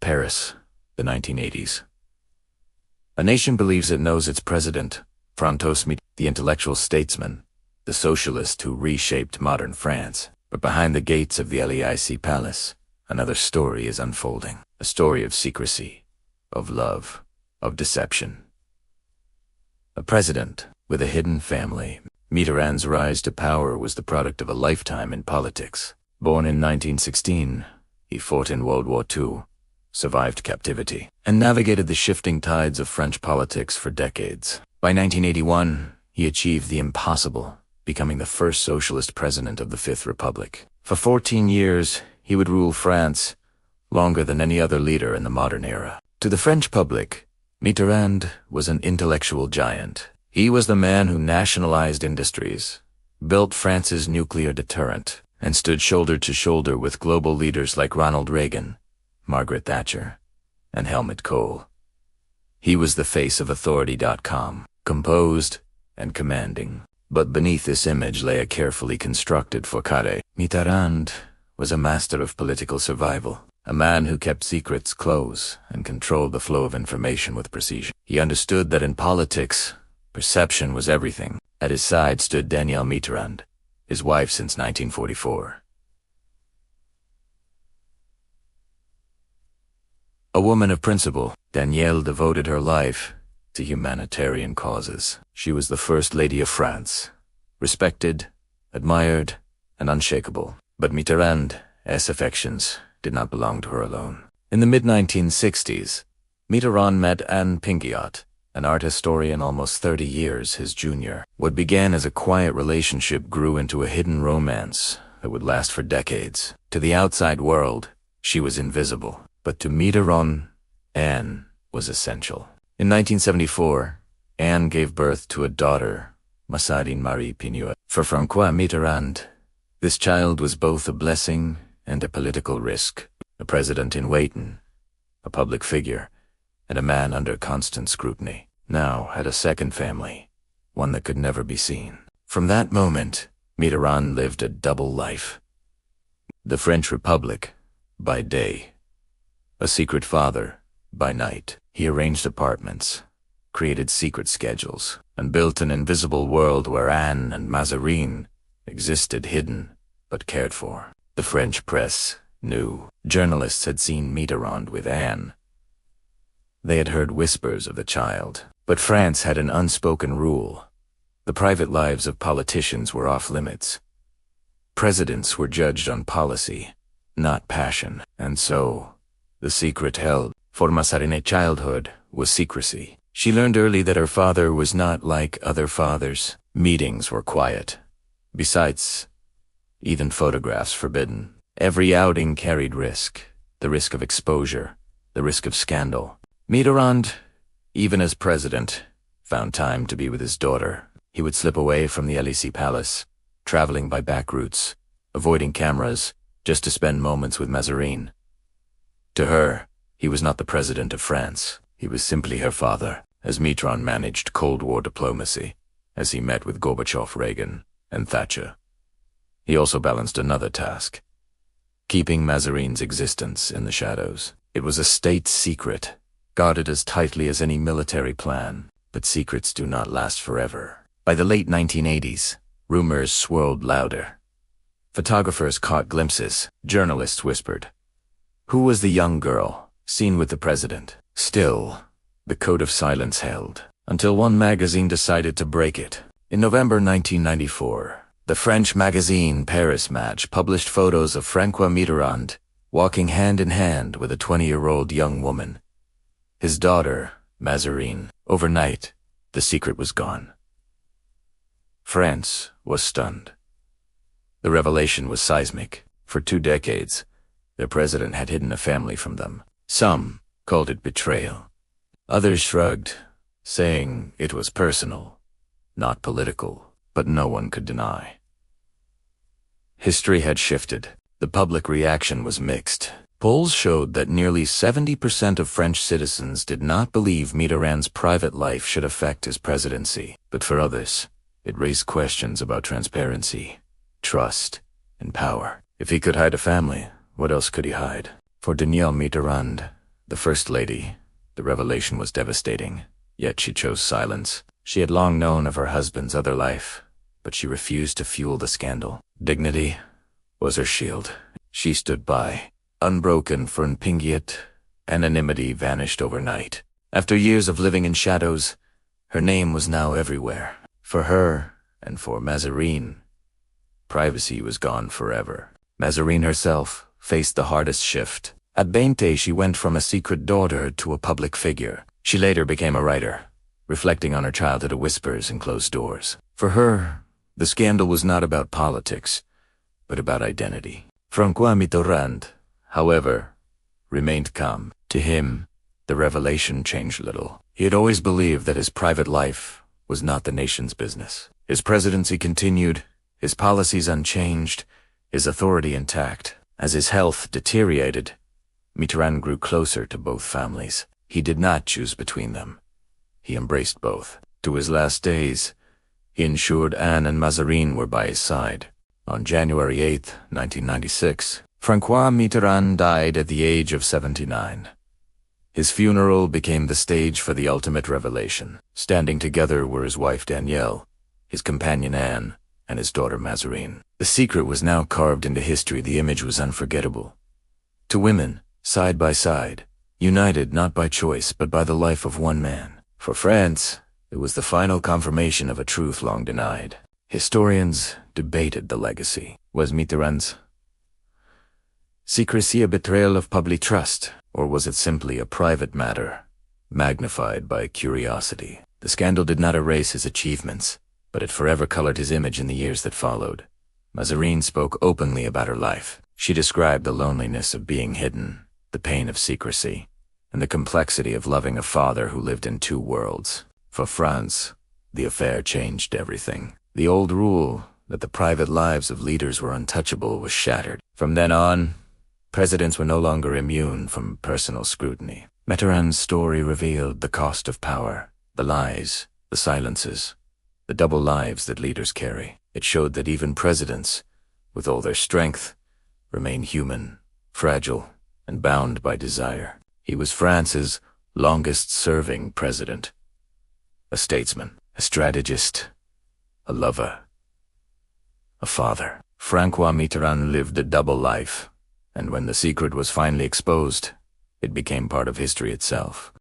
Paris, the 1980s. A nation believes it knows its president, François Mitterrand, the intellectual statesman, the socialist who reshaped modern France. But behind the gates of the Élysée Palace, another story is unfolding. A story of secrecy, of love, of deception. A president with a hidden family. Mitterrand's rise to power was the product of a lifetime in politics. Born in 1916, he fought in World War II, survived captivity, and navigated the shifting tides of French politics for decades. By 1981, he achieved the impossible, becoming the first socialist president of the Fifth Republic. For 14 years, he would rule France, longer than any other leader in the modern era. To the French public, Mitterrand was an intellectual giant. He was the man who nationalized industries, built France's nuclear deterrent, and stood shoulder to shoulder with global leaders like Ronald Reagan, Margaret Thatcher, and Helmut Kohl. He was the face of authority.com, composed and commanding. But beneath this image lay a carefully constructed facade. Mitterrand was a master of political survival, a man who kept secrets close and controlled the flow of information with precision. He understood that in politics, perception was everything. At his side stood Danielle Mitterrand, his wife since 1944. A woman of principle, Danielle devoted her life to humanitarian causes. She was the First Lady of France, respected, admired, and unshakable. But Mitterrand's affections did not belong to her alone. In the mid-1960s, Mitterrand met Anne Pinguiot, an art historian almost 30 years his junior. What began as a quiet relationship grew into a hidden romance that would last for decades. To the outside world, she was invisible. But to Mitterrand, Anne was essential. In 1974, Anne gave birth to a daughter, Massarine Marie Pinguiot. For François Mitterrand, this child was both a blessing and a political risk. A president in waiting, a public figure, and a man under constant scrutiny, now had a second family, one that could never be seen. From that moment, Mitterrand lived a double life. The French Republic, by day. A secret father, by night. He arranged apartments, created secret schedules, and built an invisible world where Anne and Mazarin existed hidden, but cared for. The French press knew. Journalists had seen Mitterrand with Anne. They had heard whispers of the child. But France had an unspoken rule. The private lives of politicians were off limits. Presidents were judged on policy, not passion. And so, the secret held for Mazarin's childhood was secrecy. She learned early that her father was not like other fathers. Meetings were quiet. Besides, even photographs forbidden. Every outing carried risk. The risk of exposure, the risk of scandal. Mitterrand, even as president, found time to be with his daughter. He would slip away from the Élysée Palace, traveling by back routes, avoiding cameras, just to spend moments with Mazarin. To her, he was not the president of France. He was simply her father, as Mitterrand managed Cold War diplomacy, as he met with Gorbachev, Reagan, and Thatcher. He also balanced another task, keeping Mazarin's existence in the shadows. It was a state secret, guarded as tightly as any military plan, but secrets do not last forever. By the late 1980s, rumors swirled louder. Photographers caught glimpses, journalists whispered. Who was the young girl, seen with the president? Still, the code of silence held, until one magazine decided to break it. In November 1994, the French magazine Paris Match published photos of François Mitterrand walking hand in hand with a 20-year-old young woman. His daughter, Mazarin. Overnight, the secret was gone. France was stunned. The revelation was seismic. For 2 decades, their president had hidden a family from them. Some called it betrayal. Others shrugged, saying it was personal, not political, but no one could deny. History had shifted. The public reaction was mixed. Polls showed that nearly 70% of French citizens did not believe Mitterrand's private life should affect his presidency. But for others, it raised questions about transparency, trust, and power. If he could hide a family, what else could he hide? For Danielle Mitterrand, The First Lady, the revelation was devastating, yet she chose silence. She had long known of her husband's other life, but she refused to fuel the scandal. Dignity was her shield. She stood by, unbroken for Impingiat. Anonymity vanished overnight. After years of living in shadows, her name was now everywhere. For her, and for Mazarin, privacy was gone forever. Mazarin herself faced the hardest shift. At 20, she went from a secret daughter to a public figure. She later became a writer, reflecting on her childhood of whispers and closed doors. For her, the scandal was not about politics, but about identity. François Mitterrand, however, remained calm. To him, the revelation changed little. He had always believed that his private life was not the nation's business. His presidency continued, his policies unchanged, his authority intact. As his health deteriorated, Mitterrand grew closer to both families. He did not choose between them. He embraced both. To his last days, he ensured Anne and Mazarin were by his side. On January 8, 1996, François Mitterrand died at the age of 79. His funeral became the stage for the ultimate revelation. Standing together were his wife Danielle, his companion Anne, and his daughter Mazarin. The secret was now carved into history. The image was unforgettable. Two women, side by side, united not by choice but by the life of one man. For France, it was the final confirmation of a truth long denied. Historians debated the legacy. Was Mitterrand's secrecy a betrayal of public trust, or was it simply a private matter, magnified by curiosity? The scandal did not erase his achievements, but it forever colored his image in the years that followed. Mazarin spoke openly about her life. She described the loneliness of being hidden, the pain of secrecy, and the complexity of loving a father who lived in two worlds. For France, the affair changed everything. The old rule that the private lives of leaders were untouchable was shattered. From then on, presidents were no longer immune from personal scrutiny. Mitterrand's story revealed the cost of power, the lies, the silences, the double lives that leaders carry. It showed that even presidents, with all their strength, remain human, fragile, and bound by desire. He was France's longest-serving president, a statesman, a strategist, a lover, a father. François Mitterrand lived a double life, and when the secret was finally exposed, it became part of history itself.